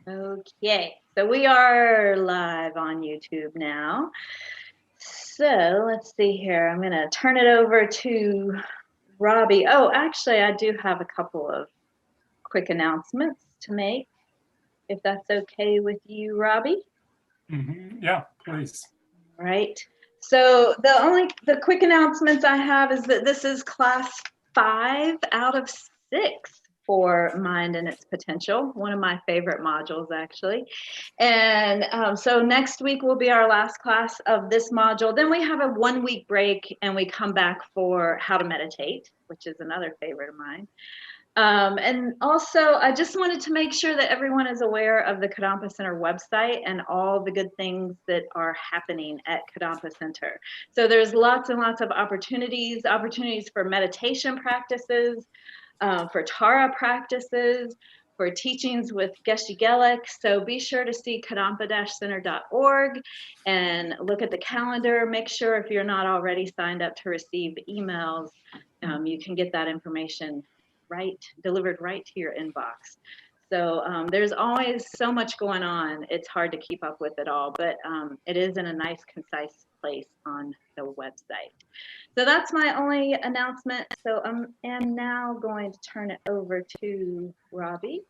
Okay, so we are live on YouTube now. So let's see here. I'm going to turn it over to Robbie. Oh, actually, I do have a couple of quick announcements to make, if that's okay with you, Robbie. Yeah, please. Right. So the quick announcements I have is that this is class 5 out of 6 for Mind and Its Potential, one of my favorite modules actually. And so next week will be our last class of this module. Then we have a 1-week break and we come back for How to Meditate, which is another favorite of mine. And also, I just wanted to make sure that everyone is aware of the Kadampa Center website and all the good things that are happening at Kadampa Center. So there's lots and lots of opportunities for meditation practices, for Tara practices, for teachings with Geshe Gelik. So be sure to see kadampa-center.org and look at the calendar. Make sure if you're not already signed up to receive emails, you can get that information delivered right to your inbox. So there's always so much going on. It's hard to keep up with it all, but it is in a nice, concise place on the website. So that's my only announcement. So I am now going to turn it over to Robbie.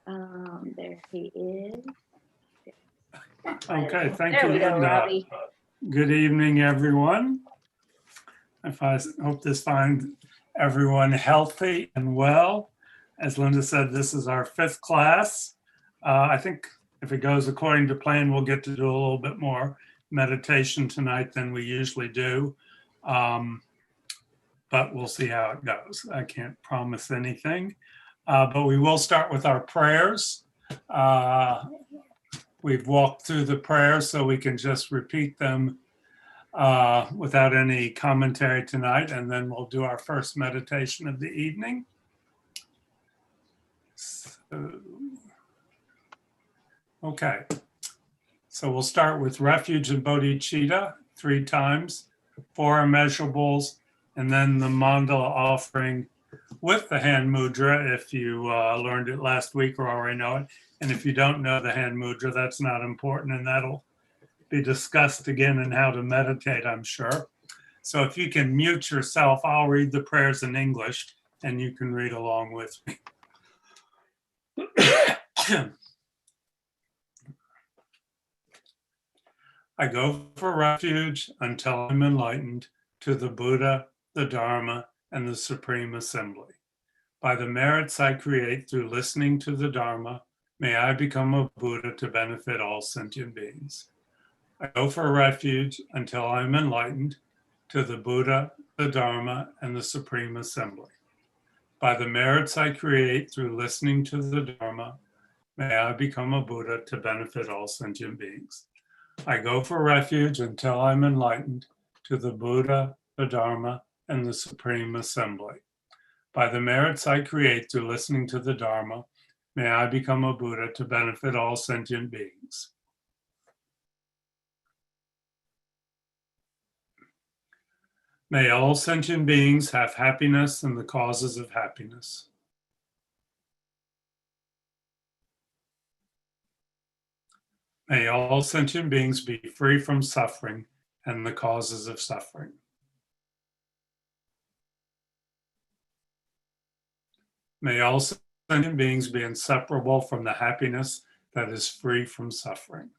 There he is. Okay, thank There you, we go, Linda. Robbie. Good evening, everyone. I hope this finds everyone healthy and well. As Linda said, this is our 5th class. I think if it goes according to plan, we'll get to do a little bit more meditation tonight than we usually do. But we'll see how it goes. I can't promise anything. But we will start with our prayers. We've walked through the prayers, so we can just repeat them without any commentary tonight, and then we'll do our first meditation of the evening. Okay, so we'll start with Refuge and Bodhichitta 3 times, 4 immeasurables, and then the mandala offering with the hand mudra if you learned it last week or already know it. And if you don't know the hand mudra, that's not important, and that'll be discussed again in how to meditate, I'm sure. So if you can mute yourself, I'll read the prayers in English and you can read along with me. I go for refuge until I'm enlightened to the Buddha, the Dharma, and the Supreme Assembly. By the merits I create through listening to the Dharma, may I become a Buddha to benefit all sentient beings. I go for refuge until I'm enlightened to the Buddha, the Dharma, and the Supreme Assembly. By the merits I create through listening to the Dharma, may I become a Buddha to benefit all sentient beings. I go for refuge until I'm enlightened to the Buddha, the Dharma, and the Supreme Assembly. By the merits I create through listening to the Dharma, may I become a Buddha to benefit all sentient beings. May all sentient beings have happiness and the causes of happiness. May all sentient beings be free from suffering and the causes of suffering. May all sentient beings be inseparable from the happiness that is free from suffering.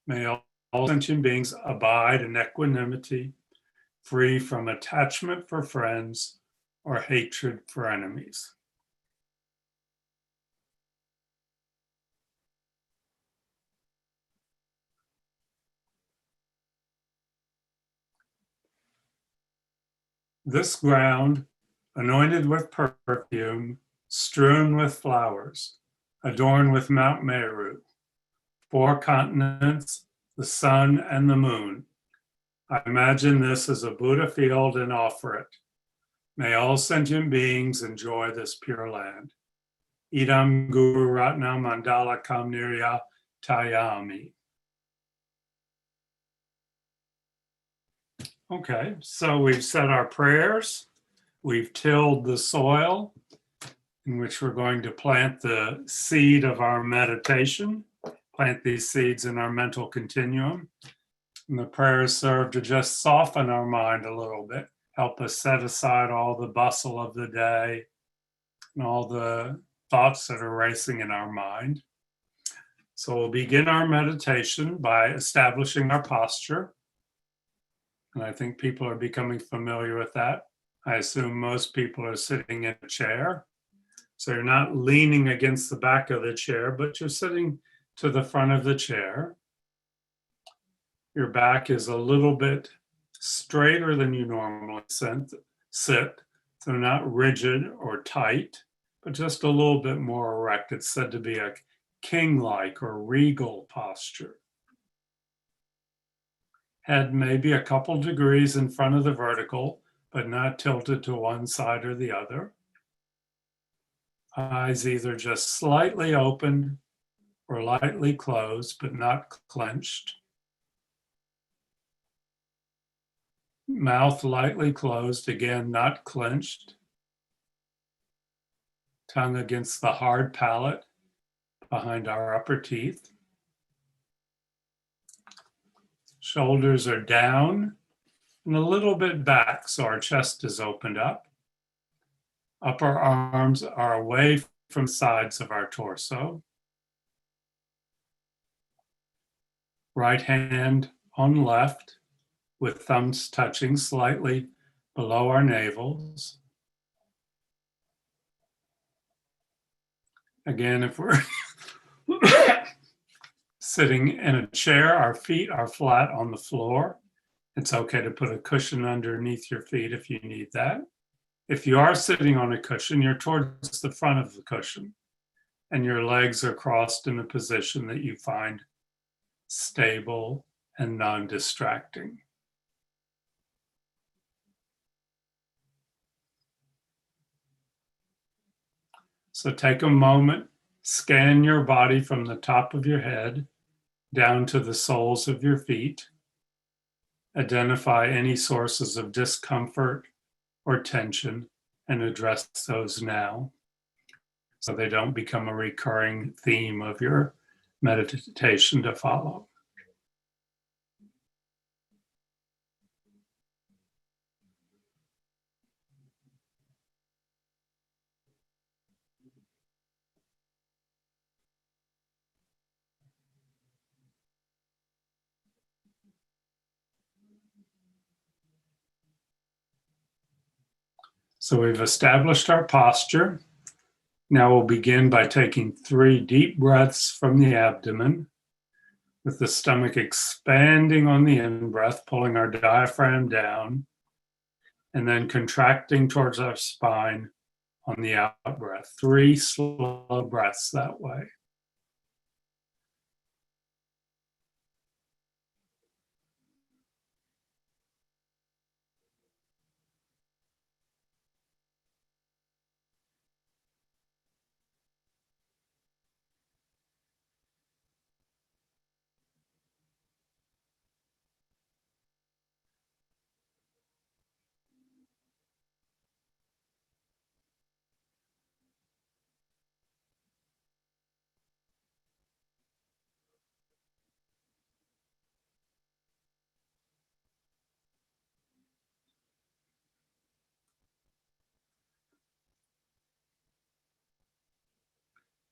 May all sentient beings abide in equanimity, free from attachment for friends or hatred for enemies. This ground, anointed with perfume, strewn with flowers, adorned with Mount Meru, 4 continents, the sun and the moon. I imagine this as a Buddha field and offer it. May all sentient beings enjoy this pure land. Idam Guru Ratna Mandala Kamnirya Tayami. Okay, so we've said our prayers, we've tilled the soil in which we're going to plant the seed of our meditation, plant these seeds in our mental continuum. And the prayers serve to just soften our mind a little bit, help us set aside all the bustle of the day and all the thoughts that are racing in our mind. So we'll begin our meditation by establishing our posture. And I think people are becoming familiar with that. I assume most people are sitting in a chair. So you're not leaning against the back of the chair, but you're sitting to the front of the chair. Your back is a little bit straighter than you normally sit, so not rigid or tight, but just a little bit more erect. It's said to be a king-like or regal posture. Head maybe a couple degrees in front of the vertical, but not tilted to one side or the other. Eyes either just slightly open or lightly closed, but not clenched. Mouth lightly closed, again, not clenched. Tongue against the hard palate behind our upper teeth. Shoulders are down and a little bit back, so our chest is opened up. Upper arms are away from sides of our torso. Right hand on left, with thumbs touching slightly below our navels. Again, if we're sitting in a chair, our feet are flat on the floor. It's okay to put a cushion underneath your feet if you need that. If you are sitting on a cushion, you're towards the front of the cushion and your legs are crossed in a position that you find stable and non-distracting. So take a moment, scan your body from the top of your head down to the soles of your feet. Identify any sources of discomfort or tension and address those now so they don't become a recurring theme of your meditation to follow. So we've established our posture. Now we'll begin by taking 3 deep breaths from the abdomen, with the stomach expanding on the in-breath, pulling our diaphragm down, and then contracting towards our spine on the out-breath. 3 slow breaths that way.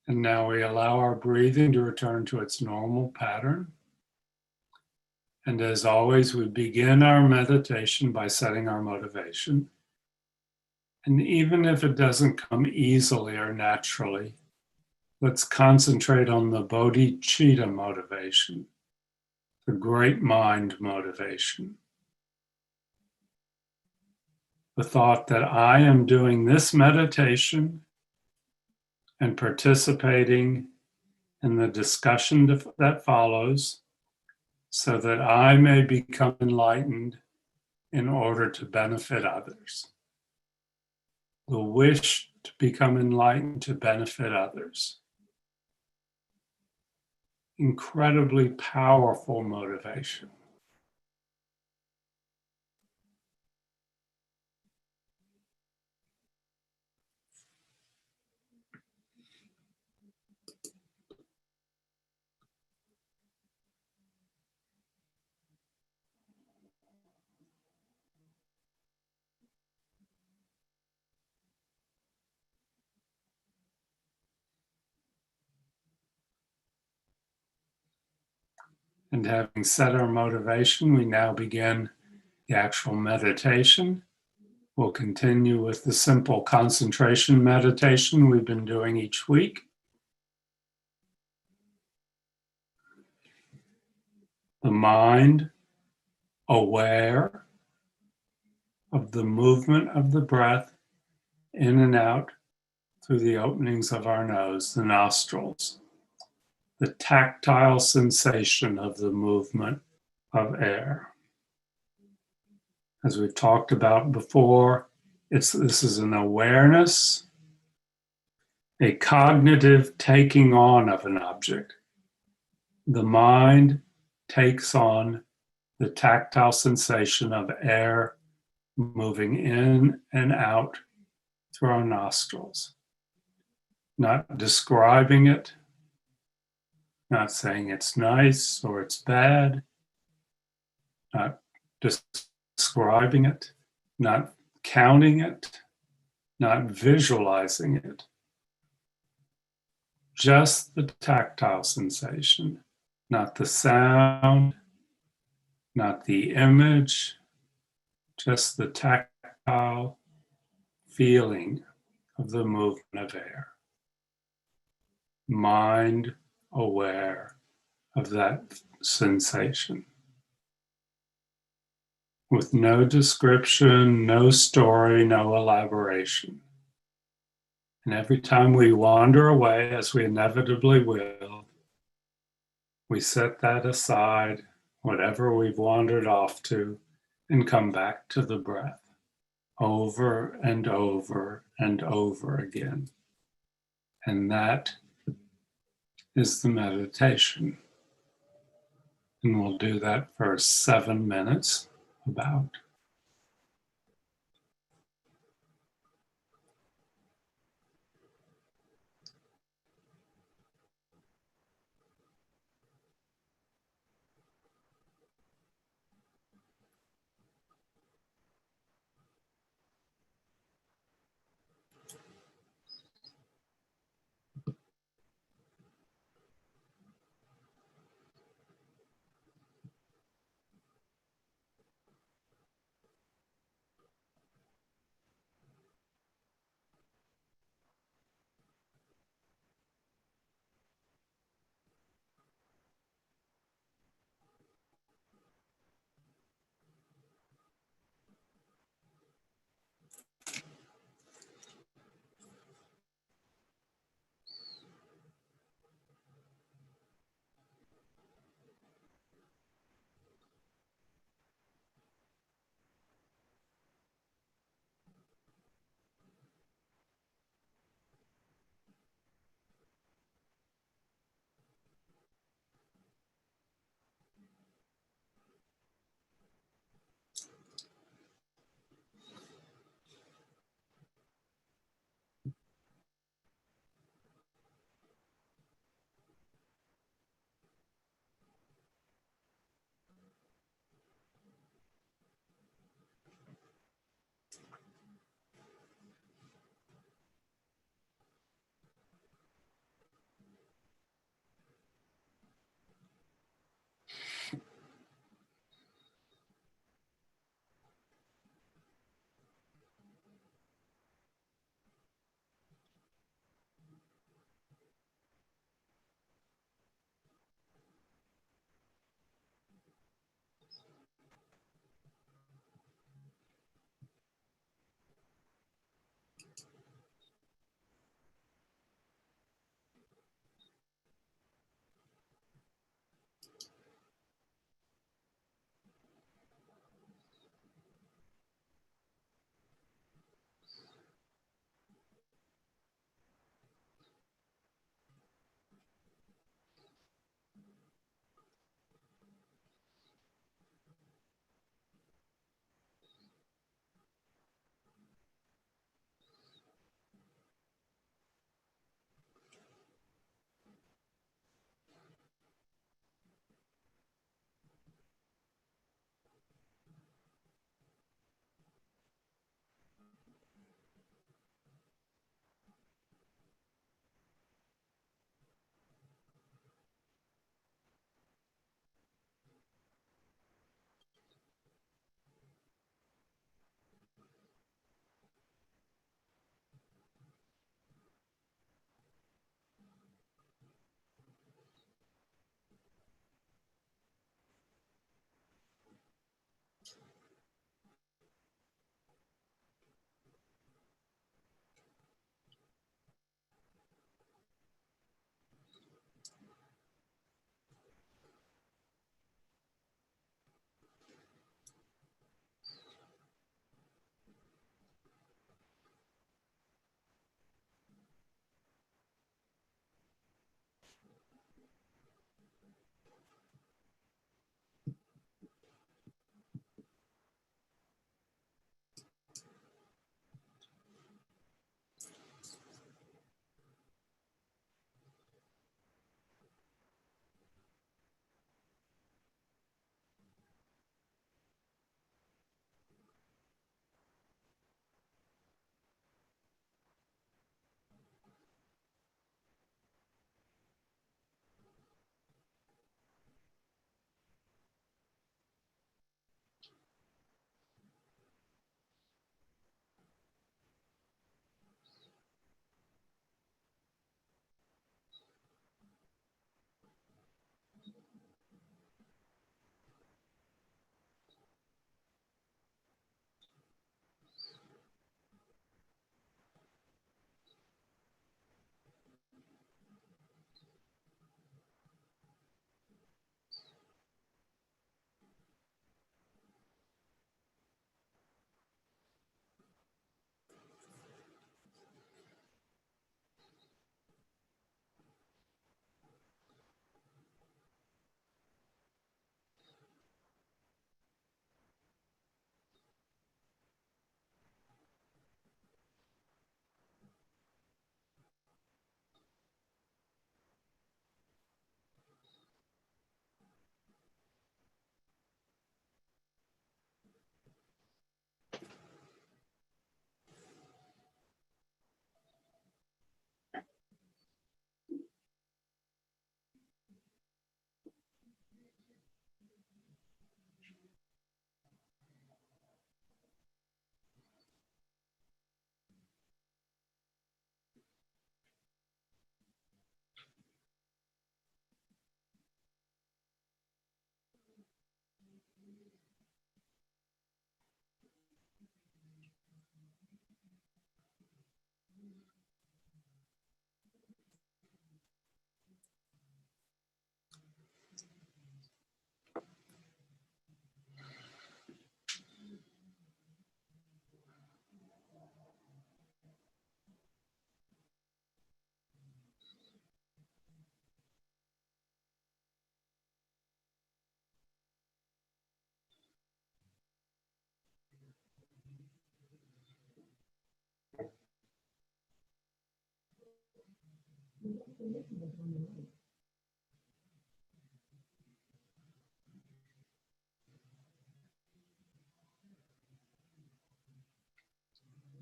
And now we allow our breathing to return to its normal pattern. And as always, we begin our meditation by setting our motivation. And even if it doesn't come easily or naturally, let's concentrate on the Bodhichitta motivation, the great mind motivation. The thought that I am doing this meditation and participating in the discussion that follows so that I may become enlightened in order to benefit others. The wish to become enlightened to benefit others. Incredibly powerful motivation. And having set our motivation, we now begin the actual meditation. We'll continue with the simple concentration meditation we've been doing each week. The mind aware of the movement of the breath in and out through the openings of our nose, the nostrils, the tactile sensation of the movement of air. As we've talked about before, this is an awareness, a cognitive taking on of an object. The mind takes on the tactile sensation of air moving in and out through our nostrils, not describing it, not saying it's nice or it's bad, not describing it, not counting it, not visualizing it. Just the tactile sensation, not the sound, not the image, just the tactile feeling of the movement of air. Mind aware of that sensation. With no description, no story, no elaboration. And every time we wander away, as we inevitably will, we set that aside, whatever we've wandered off to, and come back to the breath over and over and over again. And that is the meditation. And we'll do that for 7 minutes, about.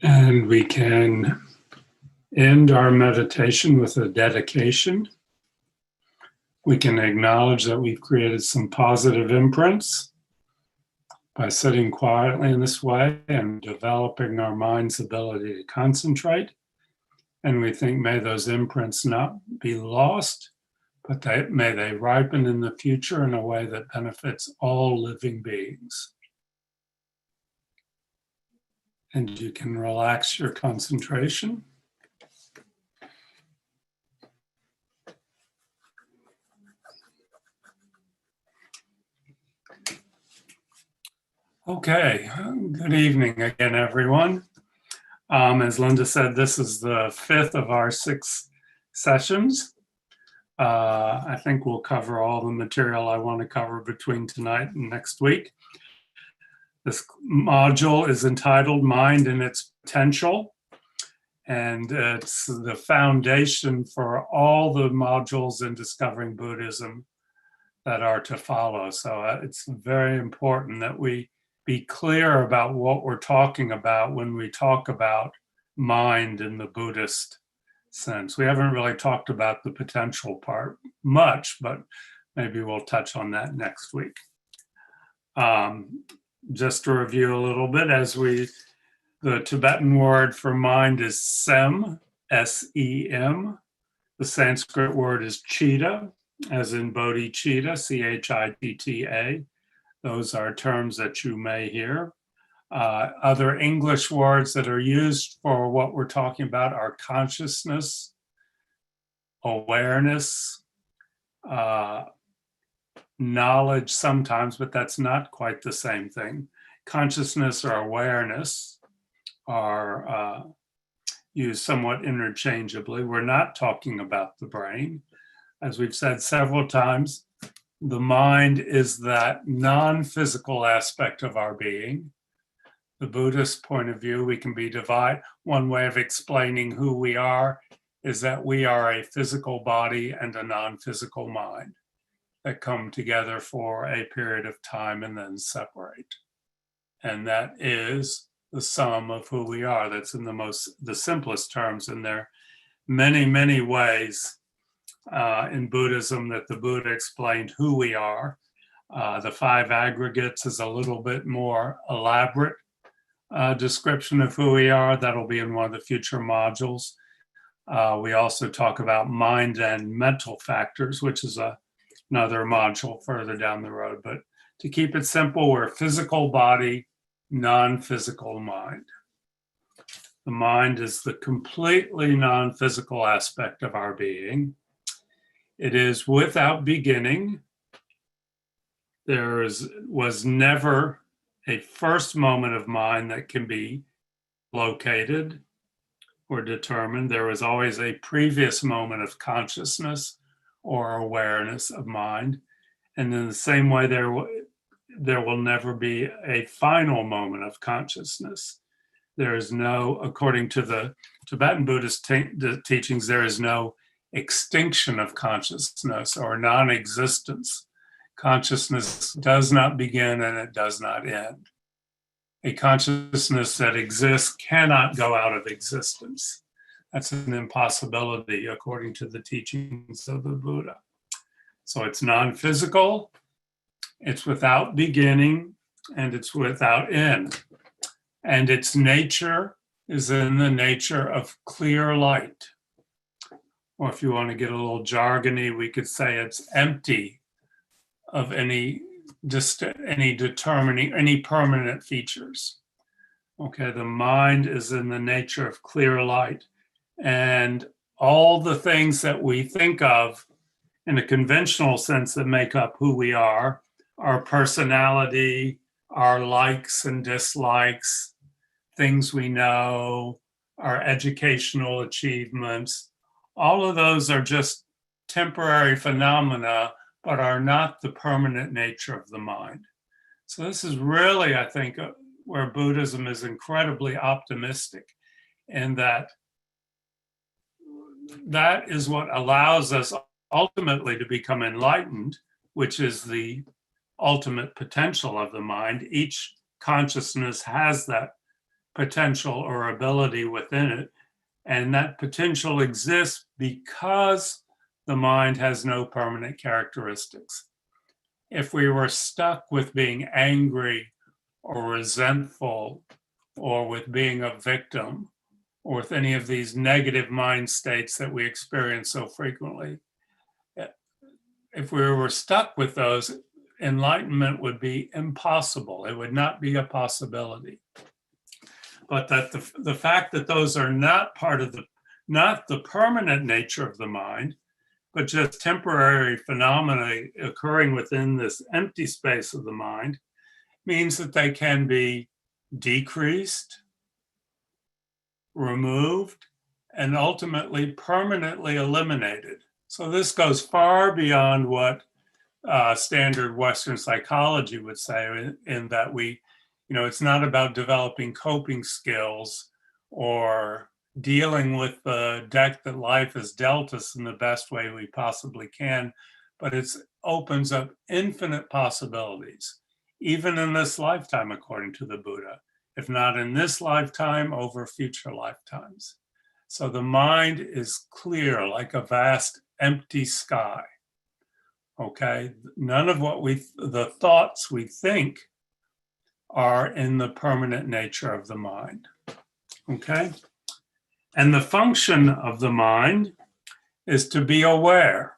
And we can end our meditation with a dedication. We can acknowledge that we've created some positive imprints by sitting quietly in this way and developing our mind's ability to concentrate. And we think, may those imprints not be lost, but may they ripen in the future in a way that benefits all living beings. And you can relax your concentration. Okay, good evening again, everyone. As Linda said, this is the 5th of our 6 sessions. I think we'll cover all the material I want to cover between tonight and next week. This module is entitled Mind and Its Potential, and it's the foundation for all the modules in Discovering Buddhism that are to follow. So it's very important that we be clear about what we're talking about when we talk about mind in the Buddhist sense. We haven't really talked about the potential part much, but maybe we'll touch on that next week. Just to review a little bit, the Tibetan word for mind is sem, S-E-M. The Sanskrit word is chitta, as in bodhichitta, C-H-I-T-T-A. Those are terms that you may hear. Other English words that are used for what we're talking about are consciousness, awareness, knowledge sometimes, but that's not quite the same thing. Consciousness or awareness are used somewhat interchangeably. We're not talking about the brain. As we've said several times, the mind is that non-physical aspect of our being. The Buddhist point of view, we can be divided. One way of explaining who we are is that we are a physical body and a non-physical mind that come together for a period of time and then separate. And that is the sum of who we are. That's in the simplest terms, and there are many, many ways in Buddhism that the Buddha explained who we are. The 5 aggregates is a little bit more elaborate description of who we are. That'll be in one of the future modules. We also talk about mind and mental factors, which is another module further down the road. But to keep it simple, we're physical body, non-physical mind. The mind is the completely non-physical aspect of our being. It is without beginning. There was never a first moment of mind that can be located or determined. There was always a previous moment of consciousness or awareness of mind. And in the same way, there will never be a final moment of consciousness. There is no, according to the Tibetan Buddhist teachings, there is no extinction of consciousness or non-existence. Consciousness does not begin and it does not end. A consciousness that exists cannot go out of existence. That's an impossibility according to the teachings of the Buddha. So it's non-physical, it's without beginning, and it's without end. And its nature is in the nature of clear light. Or if you want to get a little jargony, we could say it's empty of any permanent features. Okay, the mind is in the nature of clear light. And all the things that we think of in a conventional sense that make up who we are, our personality, our likes and dislikes, things we know, our educational achievements, all of those are just temporary phenomena, but are not the permanent nature of the mind. So this is really, I think, where Buddhism is incredibly optimistic, in that that is what allows us ultimately to become enlightened, which is the ultimate potential of the mind. Each consciousness has that potential or ability within it. And that potential exists because the mind has no permanent characteristics. If we were stuck with being angry or resentful or with being a victim or with any of these negative mind states that we experience so frequently, if we were stuck with those, enlightenment would be impossible. It would not be a possibility. But that the fact that those are not part of not the permanent nature of the mind, but just temporary phenomena occurring within this empty space of the mind, means that they can be decreased, removed, and ultimately permanently eliminated. So this goes far beyond what standard Western psychology would say, in that it's not about developing coping skills or dealing with the deck that life has dealt us in the best way we possibly can, but it opens up infinite possibilities, even in this lifetime, according to the Buddha. If not in this lifetime, over future lifetimes. So the mind is clear, like a vast empty sky. Okay, none of the thoughts we think are in the permanent nature of the mind. Okay, and the function of the mind is to be aware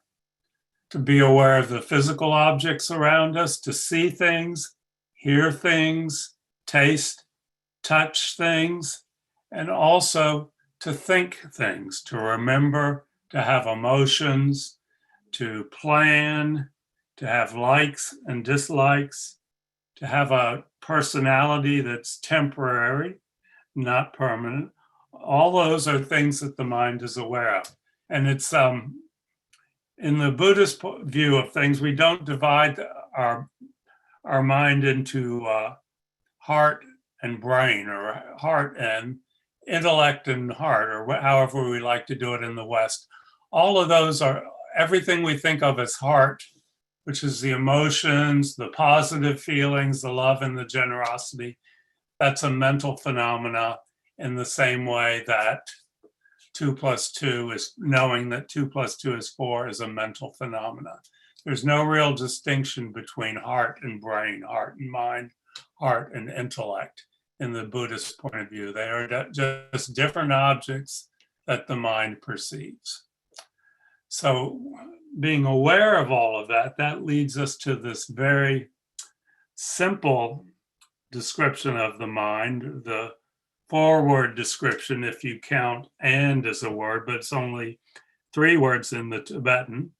of the physical objects around us, to see things, hear things, taste, touch things, and also to think things, to remember, to have emotions, to plan, to have likes and dislikes, to have a personality that's temporary, not permanent. All those are things that the mind is aware of. And it's in the Buddhist view of things, we don't divide our mind into heart and brain, or heart and intellect and heart, or however we like to do it in the West. All of those are everything we think of as heart, which is the emotions, the positive feelings, the love and the generosity. That's a mental phenomena, in the same way that 2 + 2 is, knowing that 2 + 2 is 4, is a mental phenomena. There's no real distinction between heart and brain, heart and mind, heart and intellect in the Buddhist point of view. They are just different objects that the mind perceives. So being aware of all of that, that leads us to this very simple description of the mind, the 4-word description, if you count "and" as a word, but it's only 3 words in the Tibetan.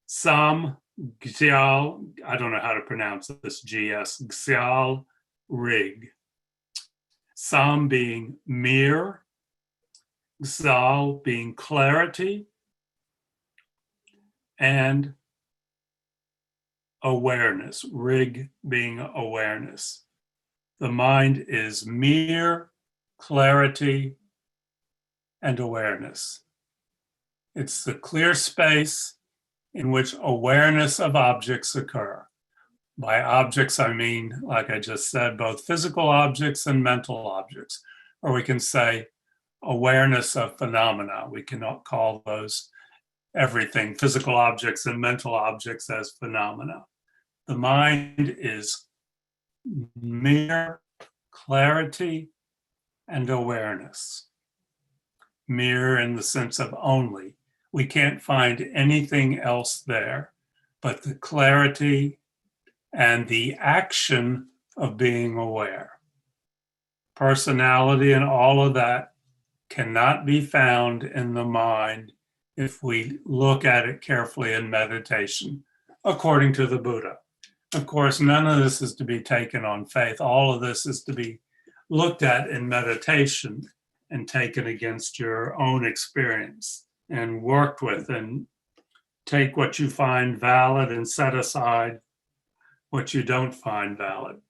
Sam Gyal, I don't know how to pronounce this, GS, Gyal Rig. Sam being mere, Gyal being clarity, and awareness, Rig being awareness. The mind is mere, clarity, and awareness. It's the clear space in which awareness of objects occur. By objects, I mean, like I just said, both physical objects and mental objects, or we can say awareness of phenomena. We cannot call those everything, physical objects and mental objects, as phenomena. The mind is mere clarity and awareness. Mere in the sense of only. We can't find anything else there but the clarity and the action of being aware. Personality and all of that cannot be found in the mind if we look at it carefully in meditation, according to the Buddha. Of course, none of this is to be taken on faith. All of this is to be looked at in meditation and taken against your own experience and worked with, and take what you find valid and set aside what you don't find valid.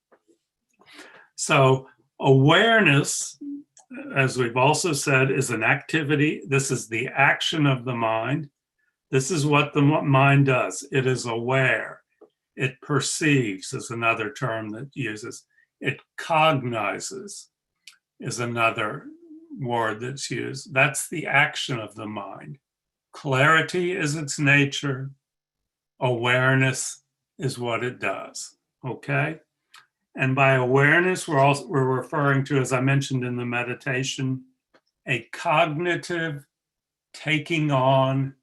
So awareness as we've also said, is an activity. This is the action of the mind. This is what the mind does. It is aware. It perceives is another term that uses. It cognizes is another word that's used. That's the action of the mind. Clarity is its nature. Awareness is what it does. Okay? And by awareness, we're referring to, as I mentioned in the meditation, a cognitive taking on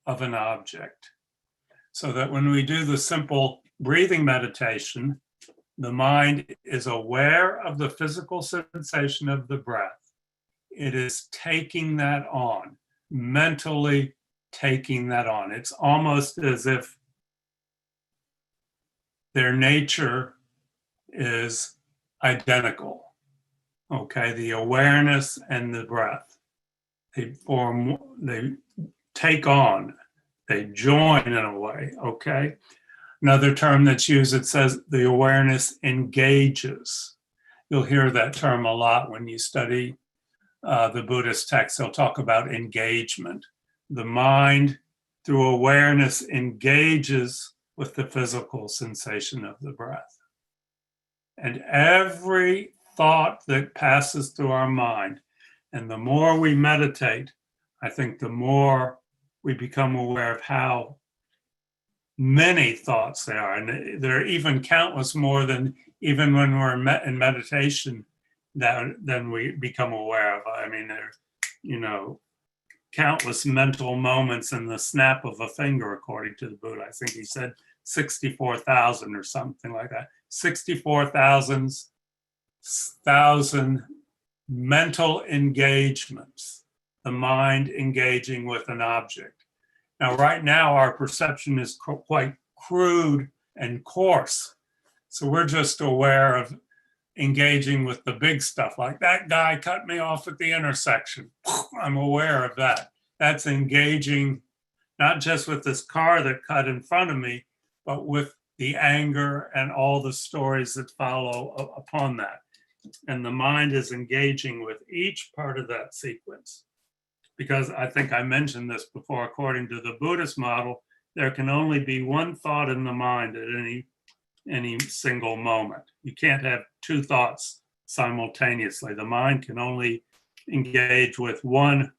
of an object. So that when we do the simple breathing meditation, the mind is aware of the physical sensation of the breath. It is taking that on, mentally taking that on. It's almost as if their nature is identical. Okay, the awareness and the breath. They take on, they join in a way, okay? Another term that's used, it says the awareness engages. You'll hear that term a lot when you study the Buddhist texts. They'll talk about engagement. The mind, through awareness, engages with the physical sensation of the breath. And every thought that passes through our mind, and the more we meditate, I think the more we become aware of how many thoughts there are. And there are even countless more than even when we're in meditation than we become aware of. I mean, there are, countless mental moments in the snap of a finger, according to the Buddha. I think he said 64,000 or something like that. 64,000 mental engagements, the mind engaging with an object. Now, right now, our perception is quite crude and coarse. So we're just aware of engaging with the big stuff, like that guy cut me off at the intersection. I'm aware of that. That's engaging not just with this car that cut in front of me, but with the anger and all the stories that follow upon that. And the mind is engaging with each part of that sequence. Because I think I mentioned this before, according to the Buddhist model, there can only be one thought in the mind at any single moment. You can't have two thoughts simultaneously. The mind can only engage with one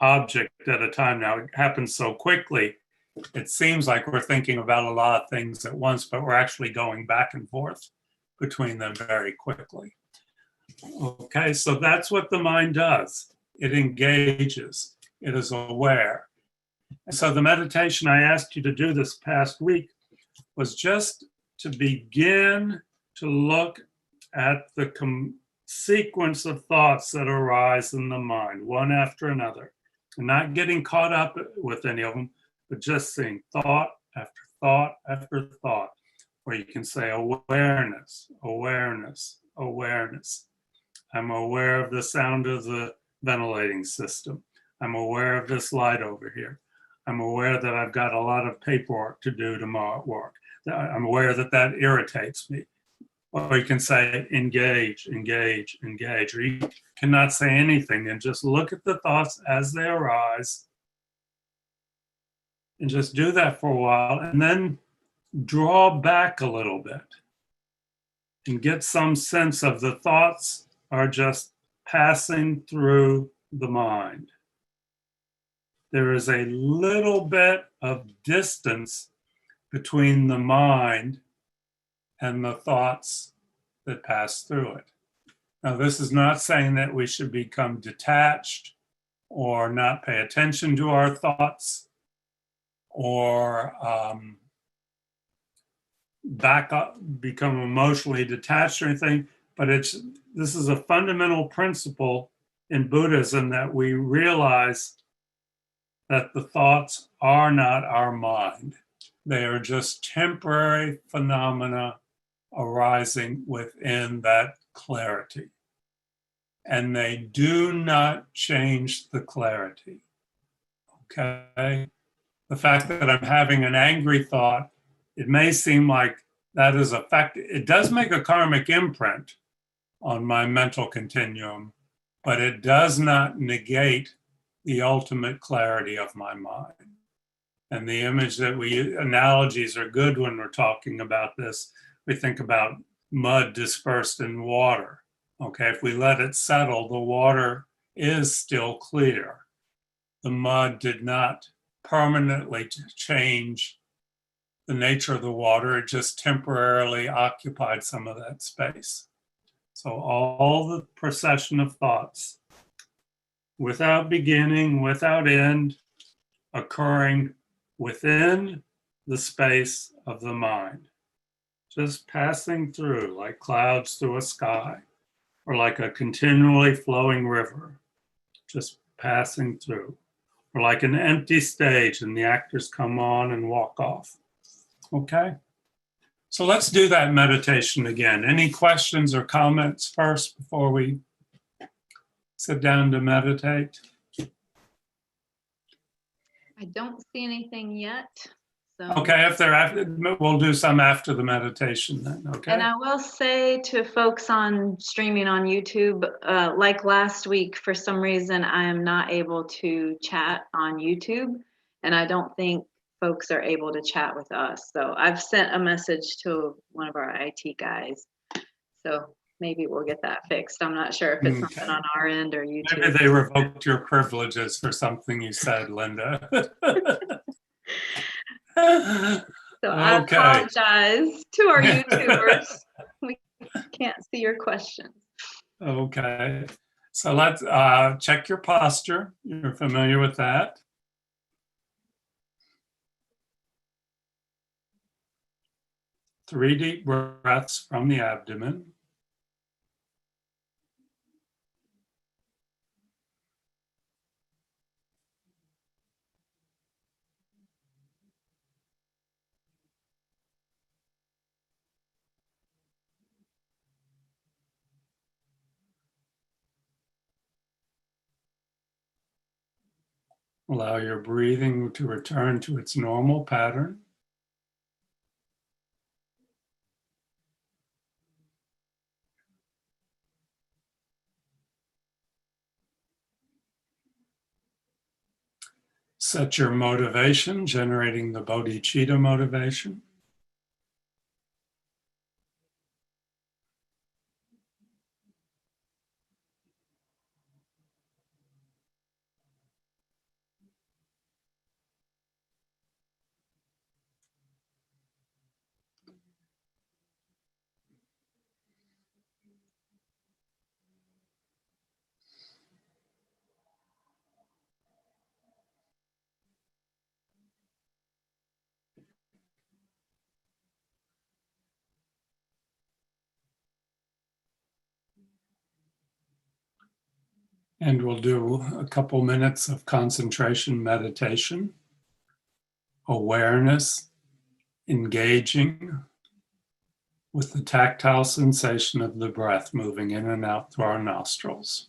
object at a time. Now, it happens so quickly, it seems like we're thinking about a lot of things at once, but we're actually going back and forth between them very quickly. Okay, so that's what the mind does. It engages, it is aware. And so the meditation I asked you to do this past week was just to begin to look at the sequence of thoughts that arise in the mind, one after another, and not getting caught up with any of them, but just seeing thought after thought after thought, where you can say awareness, awareness, awareness. I'm aware of the sound of the ventilating system. I'm aware of this light over here. I'm aware that I've got a lot of paperwork to do tomorrow at work. I'm aware that that irritates me. Or you can say engage, engage, engage. Or you cannot say anything and just look at the thoughts as they arise and just do that for a while, and then draw back a little bit and get some sense of the thoughts are just passing through the mind. There is a little bit of distance between the mind and the thoughts that pass through it. Now, this is not saying that we should become detached or not pay attention to our thoughts or back up, become emotionally detached or anything, but this is a fundamental principle in Buddhism, that we realize that the thoughts are not our mind. They are just temporary phenomena arising within that clarity. And they do not change the clarity. Okay? The fact that I'm having an angry thought, it may seem like that is a fact. It does make a karmic imprint, on my mental continuum, but it does not negate the ultimate clarity of my mind. And the image that analogies are good when we're talking about this. We think about mud dispersed in water. Okay, if we let it settle, the water is still clear. The mud did not permanently change the nature of the water, it just temporarily occupied some of that space. So all the procession of thoughts, without beginning, without end, occurring within the space of the mind, just passing through like clouds through a sky, or like a continually flowing river, just passing through, or like an empty stage and the actors come on and walk off. Okay? So let's do that meditation again. Any questions or comments first before we sit down to meditate? I don't see anything yet. So. Okay, if they're after, we'll do some after the meditation then, okay? And I will say to folks on streaming on YouTube, like last week, for some reason, I am not able to chat on YouTube, and I don't think folks are able to chat with us. So I've sent a message to one of our IT guys. So maybe we'll get that fixed. I'm not sure if it's something on our end or YouTube. Maybe they revoked your privileges for something you said, Linda. So I apologize to our YouTubers. We can't see your questions. Okay. So let's check your posture. You're familiar with that. Three deep breaths from the abdomen. Allow your breathing to return to its normal pattern. Set your motivation, generating the bodhicitta motivation. And we'll do a couple minutes of concentration meditation, awareness, engaging with the tactile sensation of the breath moving in and out through our nostrils.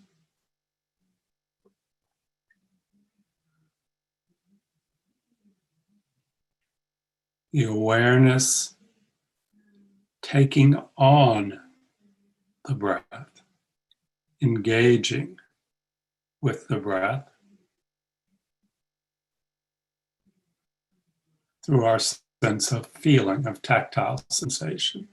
The awareness taking on the breath, engaging with the breath through our sense of feeling, of tactile sensation.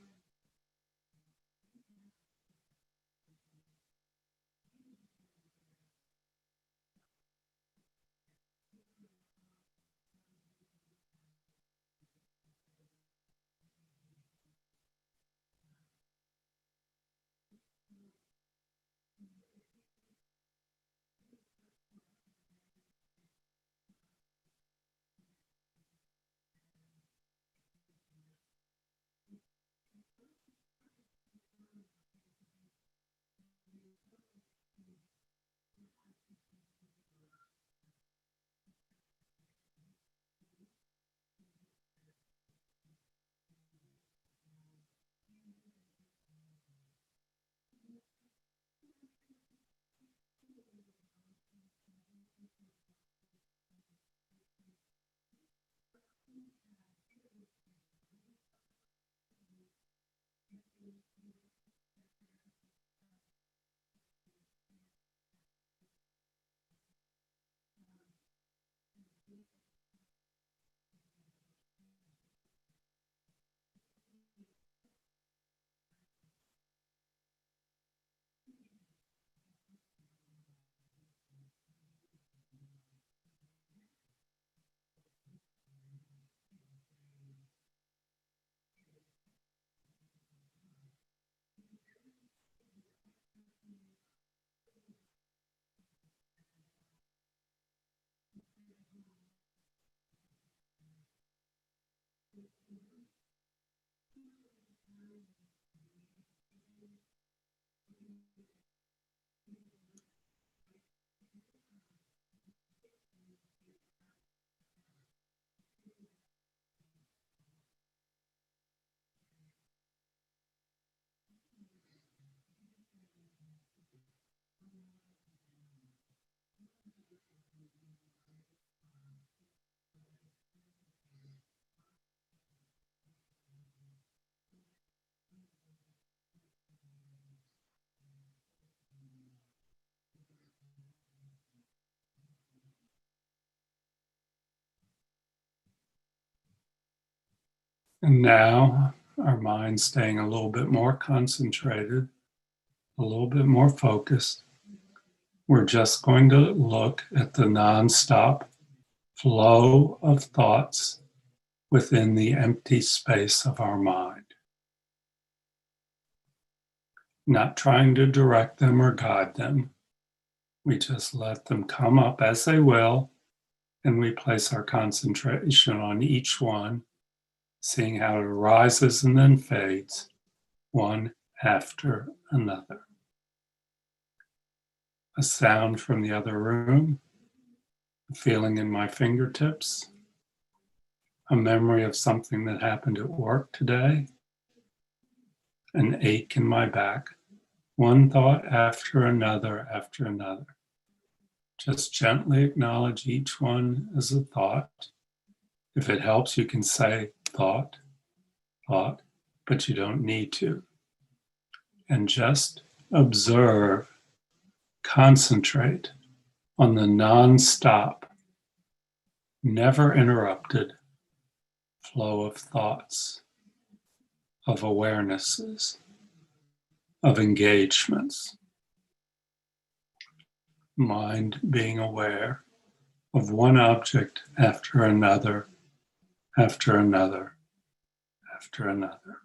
And now our mind staying a little bit more concentrated, a little bit more focused. We're just going to look at the nonstop flow of thoughts within the empty space of our mind. Not trying to direct them or guide them. We just let them come up as they will, and we place our concentration on each one, seeing how it arises and then fades, one after another. A sound from the other room, a feeling in my fingertips, a memory of something that happened at work today, an ache in my back, one thought after another after another. Just gently acknowledge each one as a thought. If it helps, you can say thought, thought, but you don't need to. And just observe, concentrate on the non-stop, never interrupted flow of thoughts, of awarenesses, of engagements. Mind being aware of one object after another, after another, after another.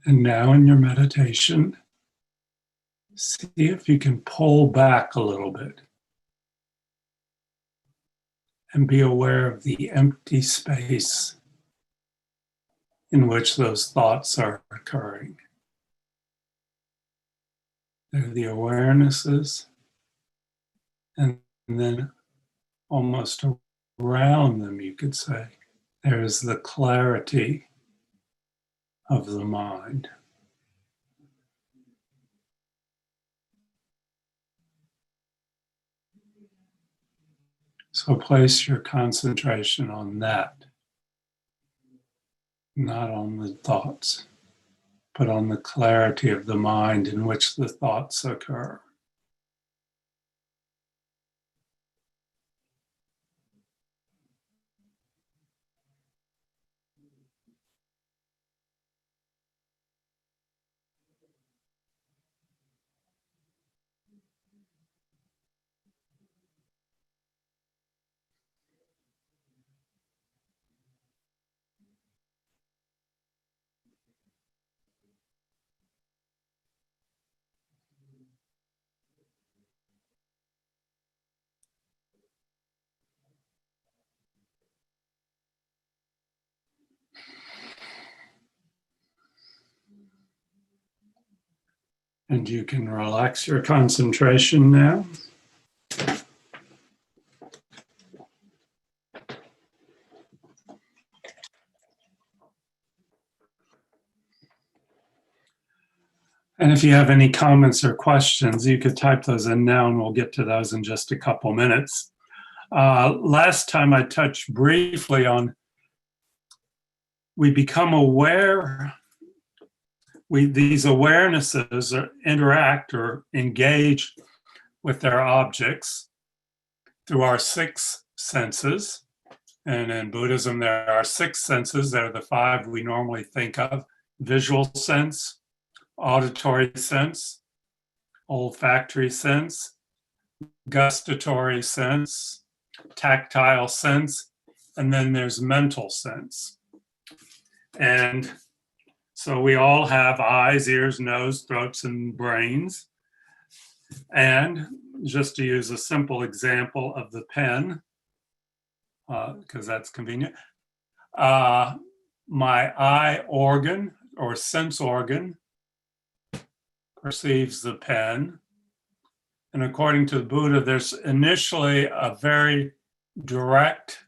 And now in your meditation, see if you can pull back a little bit and be aware of the empty space in which those thoughts are occurring. They're the awarenesses, and then almost around them, you could say, there's the clarity of the mind. So place your concentration on that, not on the thoughts, but on the clarity of the mind in which the thoughts occur. And you can relax your concentration now. And if you have any comments or questions, you could type those in now and we'll get to those in just a couple minutes. Last time I touched briefly on we become aware, these awarenesses interact or engage with their objects through our six senses. And in Buddhism, there are six senses. They're the five we normally think of: visual sense, auditory sense, olfactory sense, gustatory sense, tactile sense, and then there's mental sense. And so we all have eyes, ears, nose, throats, and brains. And just to use a simple example of the pen, because that's convenient, my eye organ or sense organ perceives the pen. And according to the Buddha, there's initially a very direct,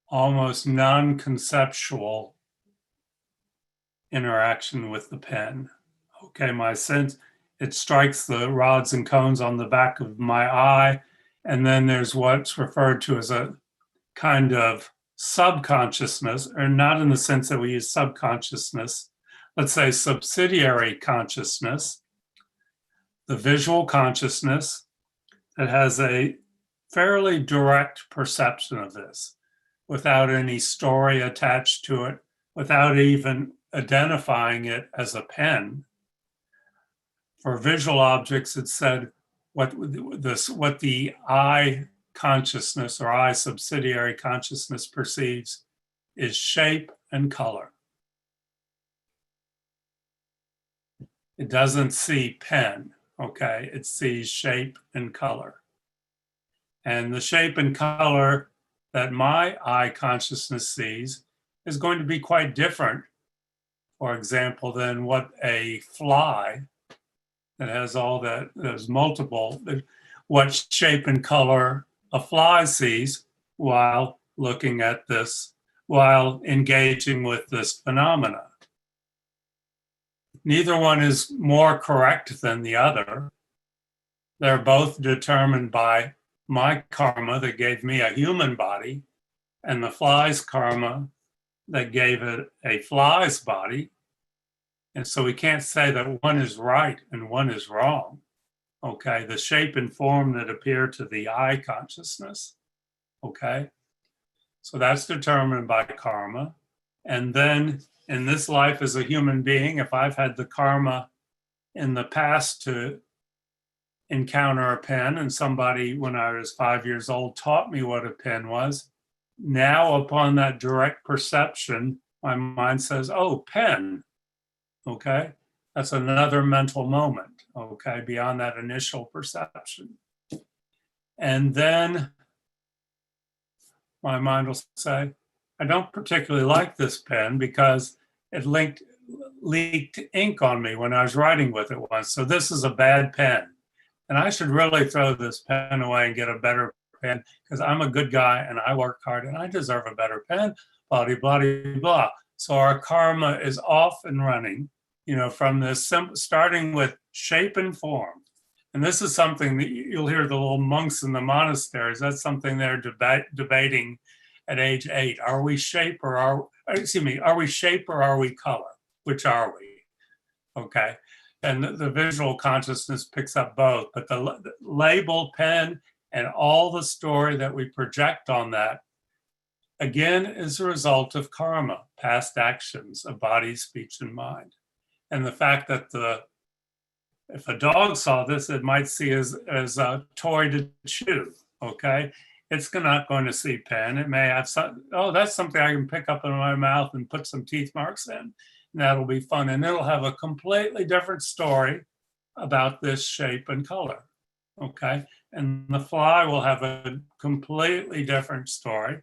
almost non-conceptual interaction with the pen. Okay, my sense, it strikes the rods and cones on the back of my eye, and then there's what's referred to as a kind of subconsciousness, or not in the sense that we use subconsciousness, let's say subsidiary consciousness, the visual consciousness that has a fairly direct perception of this without any story attached to it, without even identifying it as a pen. For visual objects, it said what the eye consciousness or eye subsidiary consciousness perceives is shape and color. It doesn't see pen, okay? It sees shape and color. And the shape and color that my eye consciousness sees is going to be quite different, for example, than what a fly that has all that, there's multiple, what shape and color a fly sees while looking at this, while engaging with this phenomena. Neither one is more correct than the other. They're both determined by my karma that gave me a human body and the fly's karma that gave it a fly's body. And so we can't say that one is right and one is wrong. Okay, the shape and form that appear to the eye consciousness. Okay, so that's determined by karma. And then in this life as a human being, if I've had the karma in the past to encounter a pen, and somebody when I was 5 years old taught me what a pen was, now upon that direct perception, my mind says, oh, pen. Okay, that's another mental moment, okay, beyond that initial perception. And then my mind will say, I don't particularly like this pen because it leaked ink on me when I was writing with it once. So this is a bad pen. And I should really throw this pen away and get a better pen because I'm a good guy and I work hard and I deserve a better pen, blah, blah, blah, blah. So our karma is off and running, you know, from this starting with shape and form. And this is something that you'll hear the little monks in the monasteries. That's something they're debating at age 8. Are we shape or are we shape or are we color? Which are we? Okay. And the visual consciousness picks up both, but the label, pen, and all the story that we project on that, again, is a result of karma, past actions of body, speech, and mind. And the fact that if a dog saw this, it might see as a toy to chew, okay? It's not going to see pen. It may have some, oh, that's something I can pick up in my mouth and put some teeth marks in. And that'll be fun. And it'll have a completely different story about this shape and color, okay? And the fly will have a completely different story,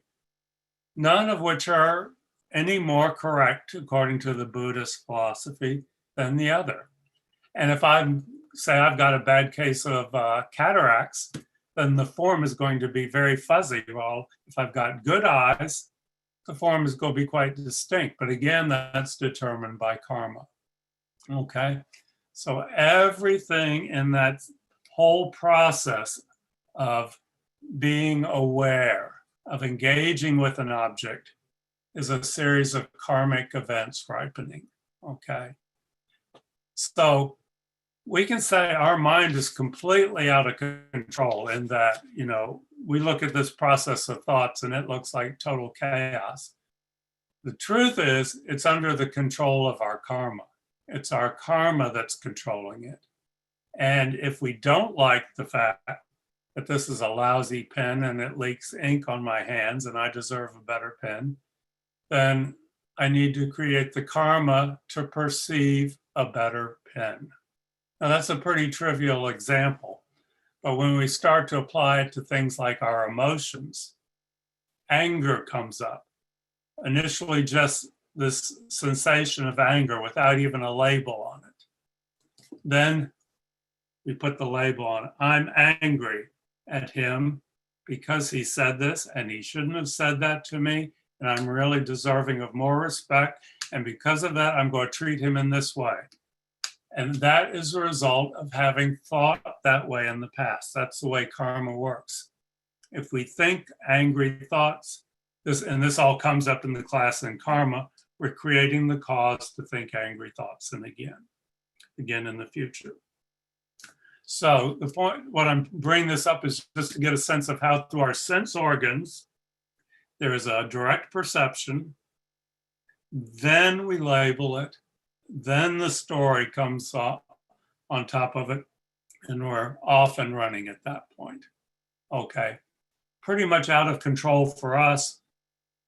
none of which are any more correct, according to the Buddhist philosophy, than the other. And if say I've got a bad case of cataracts, then the form is going to be very fuzzy. Well, if I've got good eyes, the form is going to be quite distinct. But again, that's determined by karma. Okay, so everything in that whole process of being aware, of engaging with an object, is a series of karmic events ripening. Okay, so we can say our mind is completely out of control in that, we look at this process of thoughts and it looks like total chaos. The truth is, it's under the control of our karma. It's our karma that's controlling it. And if we don't like the fact that this is a lousy pen and it leaks ink on my hands and I deserve a better pen, then I need to create the karma to perceive a better pen. Now, that's a pretty trivial example, but when we start to apply it to things like our emotions, anger comes up. Initially, just this sensation of anger without even a label on it. Then we put the label on it. I'm angry at him because he said this and he shouldn't have said that to me, and I'm really deserving of more respect, and because of that, I'm going to treat him in this way. And that is a result of having thought that way in the past. That's the way karma works. If we think angry thoughts, this all comes up in the class in karma, we're creating the cause to think angry thoughts and again in the future. So the point, what I'm bringing this up is just to get a sense of how through our sense organs, there is a direct perception, then we label it, then the story comes up on top of it, and we're off and running at that point. Okay, pretty much out of control for us,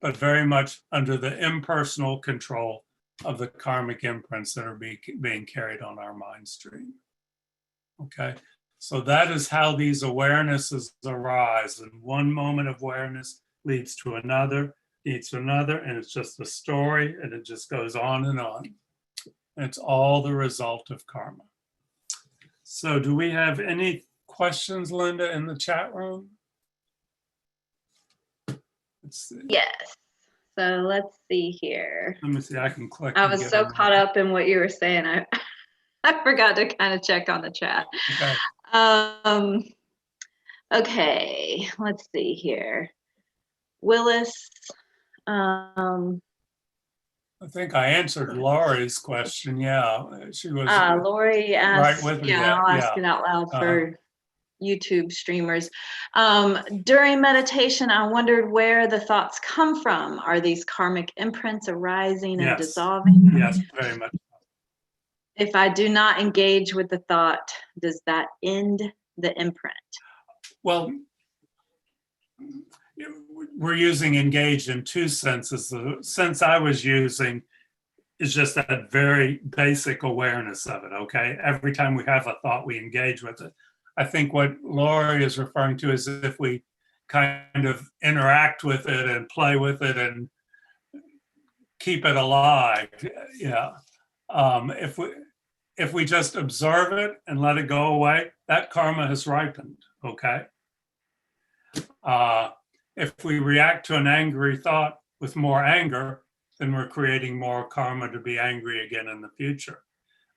but very much under the impersonal control of the karmic imprints that are being carried on our mind stream. Okay, so that is how these awarenesses arise, and one moment of awareness leads to another, and it's just a story, and it just goes on and on. And it's all the result of karma. So do we have any questions, Linda, in the chat room? Let's see. Yes. So let's see here. Let me see, I can click. I was so caught up in what you were saying, I forgot to kind of check on the chat. Okay. Okay, let's see here. Willis, I think I answered Lori's question. Yeah, she was Lori asked, right with me. Yeah, I'll ask it out loud for YouTube streamers. During meditation, I wondered where the thoughts come from. Are these karmic imprints arising and dissolving? Yes, very much. If I do not engage with the thought, does that end the imprint? Well, we're using engaged in two senses. The sense I was using is just that very basic awareness of it, okay? Every time we have a thought, we engage with it. I think what Lori is referring to is if we kind of interact with it and play with it and keep it alive, yeah. If we just observe it and let it go away, that karma has ripened, okay? If we react to an angry thought with more anger, then we're creating more karma to be angry again in the future.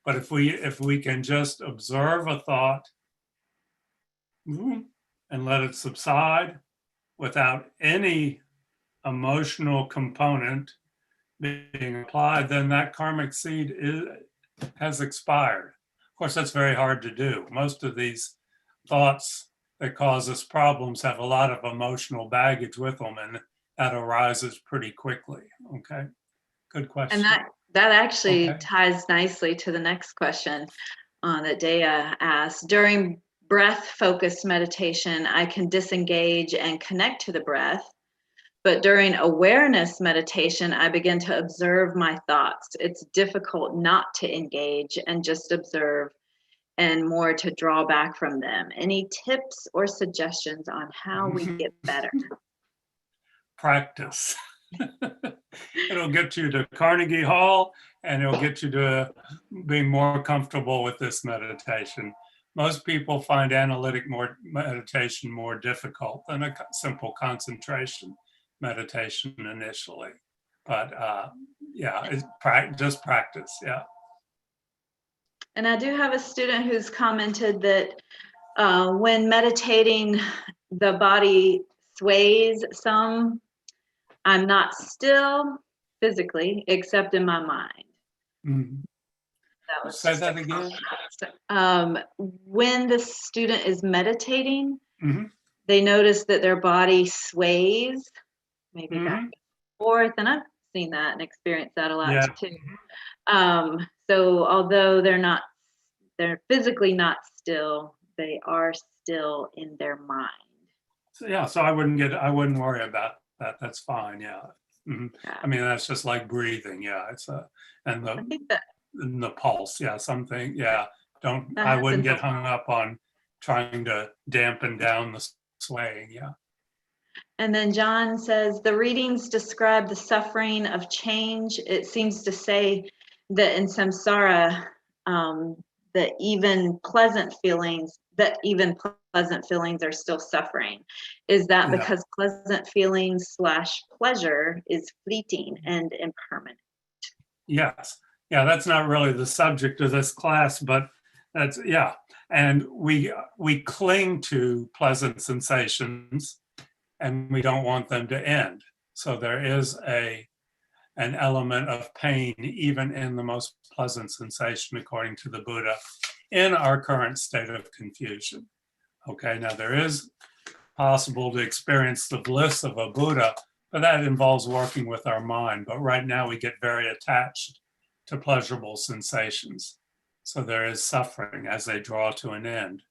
But if we can just observe a thought and let it subside without any emotional component being applied, then that karmic seed has expired. Of course, that's very hard to do. Most of these thoughts that cause us problems have a lot of emotional baggage with them, and that arises pretty quickly. Okay, good question. And that actually ties nicely to the next question that Dea asked. During breath-focused meditation, I can disengage and connect to the breath. But during awareness meditation, I begin to observe my thoughts. It's difficult not to engage and just observe, and more to draw back from them. Any tips or suggestions on how we get better? Practice. It'll get you to Carnegie Hall, and it'll get you to being more comfortable with this meditation. Most people find analytic meditation more difficult than a simple concentration meditation initially. But yeah, it's just practice. Yeah. And I do have a student who's commented that when meditating, the body sways some. I'm not still physically, except in my mind. Mm-hmm. That was Say that again. When the student is meditating, Mm-hmm. they notice that their body sways, maybe back and forth, and I've seen that and experienced that a lot too. So although they're physically not still, they are still in their mind. So, yeah, so I wouldn't worry about that. That's fine. Yeah. Mm-hmm. Yeah. I mean, that's just like breathing. Yeah, and the pulse. Yeah, something. Yeah, I wouldn't get hung up on trying to dampen down the swaying. Yeah. And then John says, the readings describe the suffering of change. It seems to say that in samsara, that even pleasant feelings are still suffering. Is that because pleasant feelings / pleasure is fleeting and impermanent? Yes. Yeah, that's not really the subject of this class, but that's, yeah. And we cling to pleasant sensations, and we don't want them to end. So there is an element of pain even in the most pleasant sensation, according to the Buddha, in our current state of confusion. Okay, now there is possible to experience the bliss of a Buddha, but that involves working with our mind. But right now we get very attached to pleasurable sensations. So there is suffering as they draw to an end.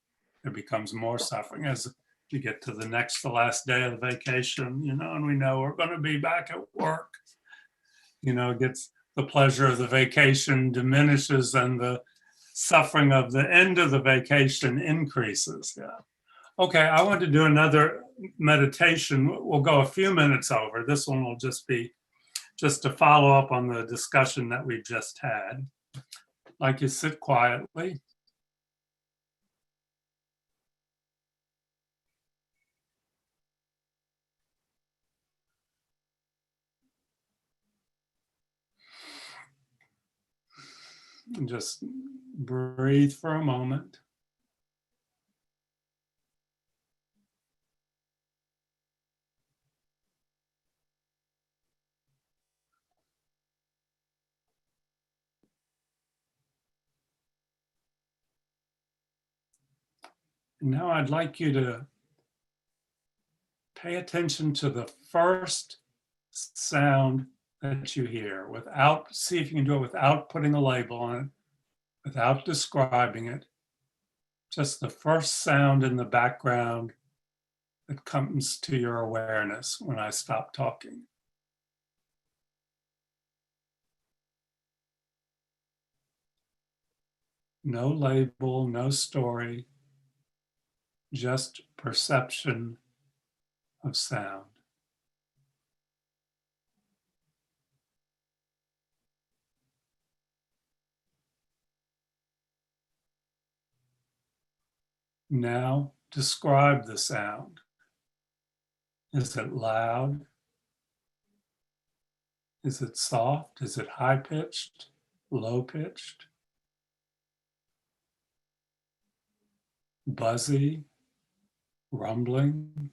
There becomes more suffering as you get to the last day of the vacation, and we know we're going to be back at work. Gets the pleasure of the vacation diminishes and the suffering of the end of the vacation increases. Yeah. Okay, I want to do another meditation. We'll go a few minutes over. This one will just be to follow up on the discussion that we've just had. Like you sit quietly. And just breathe for a moment. And now I'd like you to pay attention to the first sound that you hear see if you can do it without putting a label on it, without describing it. Just the first sound in the background that comes to your awareness when I stop talking. No label, no story, just perception of sound. Now describe the sound. Is it loud? Is it soft? Is it high-pitched? Low-pitched? Buzzy? Rumbling?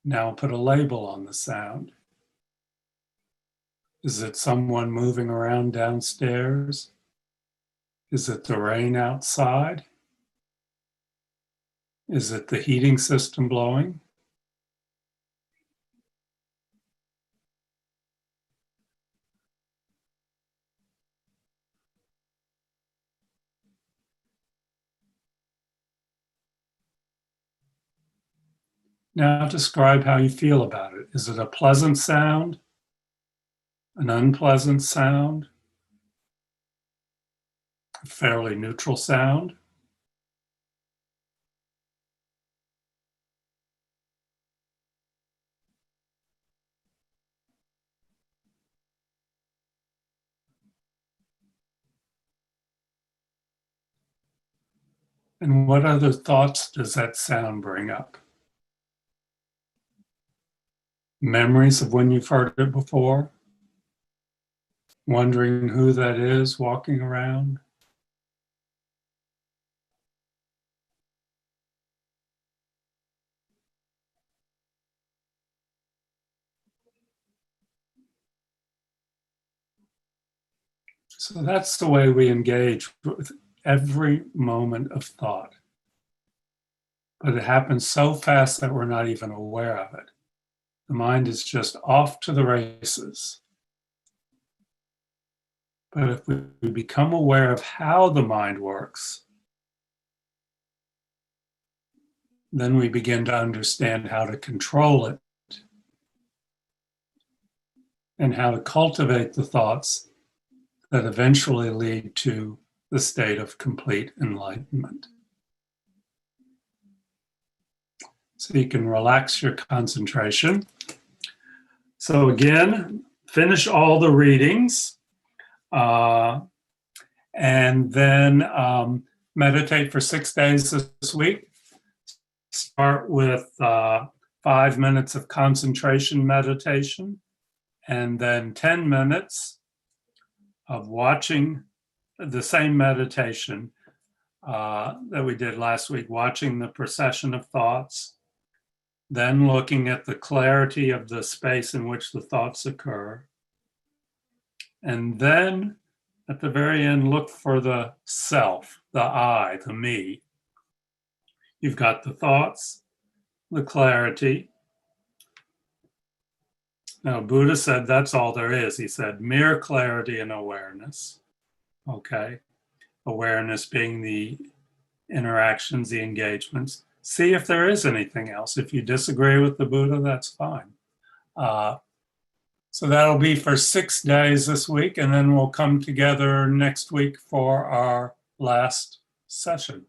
Now put a label on the sound. Is it someone moving around downstairs? Is it the rain outside? Is it the heating system blowing? Now describe how you feel about it. Is it a pleasant sound? An unpleasant sound? fairly neutral sound. And what other thoughts does that sound bring up? Memories of when you've heard it before? Wondering who that is walking around? So that's the way we engage with every moment of thought. But it happens so fast that we're not even aware of it. The mind is just off to the races. But if we become aware of how the mind works, then we begin to understand how to control it and how to cultivate the thoughts that eventually lead to the state of complete enlightenment. So you can relax your concentration. So again, finish all the readings and then meditate for 6 days this week. Start with 5 minutes of concentration meditation and then 10 minutes of watching the same meditation that we did last week, watching the procession of thoughts, then looking at the clarity of the space in which the thoughts occur. And then at the very end, look for the self, the I, the me. You've got the thoughts, the clarity. Now, Buddha said that's all there is. He said mere clarity and awareness. Okay. Awareness being the interactions, the engagements. See if there is anything else. If you disagree with the Buddha, that's fine. So that'll be for 6 days this week, and then we'll come together next week for our last session.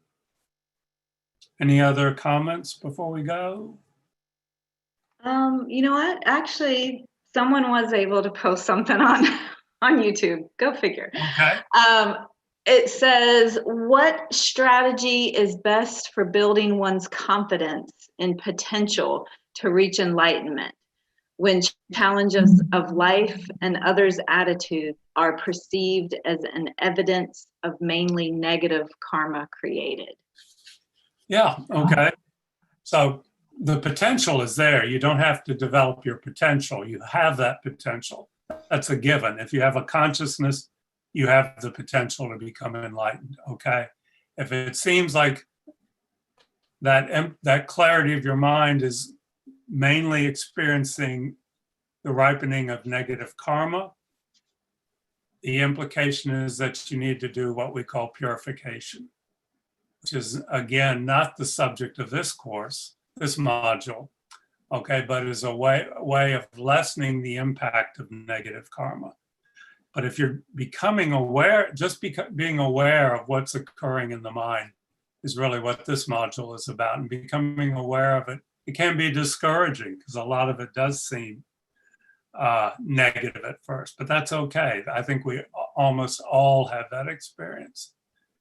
Any other comments before we go? You know what? Actually, someone was able to post something on YouTube. Go figure. Okay. It says, what strategy is best for building one's confidence in potential to reach enlightenment when challenges of life and others' attitudes are perceived as an evidence of mainly negative karma created? Yeah, okay. So the potential is there. You don't have to develop your potential. You have that potential. That's a given. If you have a consciousness, you have the potential to become enlightened, okay? If it seems like that clarity of your mind is mainly experiencing the ripening of negative karma, the implication is that you need to do what we call purification, which is, again, not the subject of this course, this module, okay, but is a way of lessening the impact of negative karma. But if you're becoming aware, just being aware of what's occurring in the mind is really what this module is about. And becoming aware of it, it can be discouraging because a lot of it does seem negative at first, but that's okay. I think we almost all have that experience.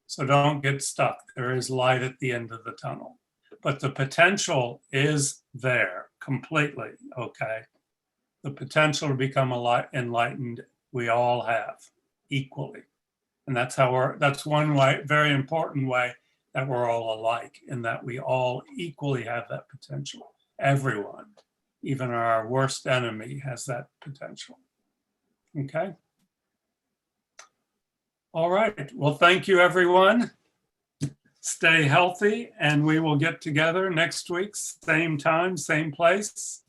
So don't get stuck. There is light at the end of the tunnel. But the potential is there completely, okay? The potential to become enlightened, we all have equally. And that's that's one way, very important way that we're all alike, in that we all equally have that potential. Everyone, even our worst enemy, has that potential. Okay? All right. Well, thank you, everyone. Stay healthy, and we will get together next week, same time, same place.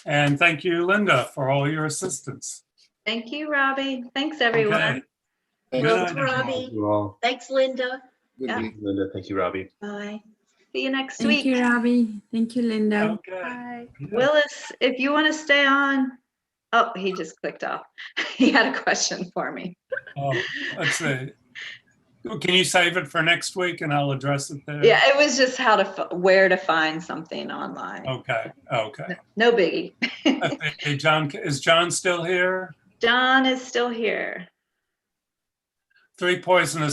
And thank you, Linda, for all your assistance. Thank you, Robbie. Thanks, everyone. Okay. Thanks, Good night, Robbie. Thank you all. Thanks, Linda. Good Yeah. week, Linda. Thank you, Robbie. Bye. See you next Thank week. you, Robbie. Thank you, Linda. Okay. Bye. Yeah. Willis, if you want to stay on. Oh, he just clicked off. He had a question for me. Oh, let's see. Can you save it for next week and I'll address it there? Yeah, it was just where to find something online. Okay. No biggie. Hey, John, is John still here? John is still here. 3 poisonous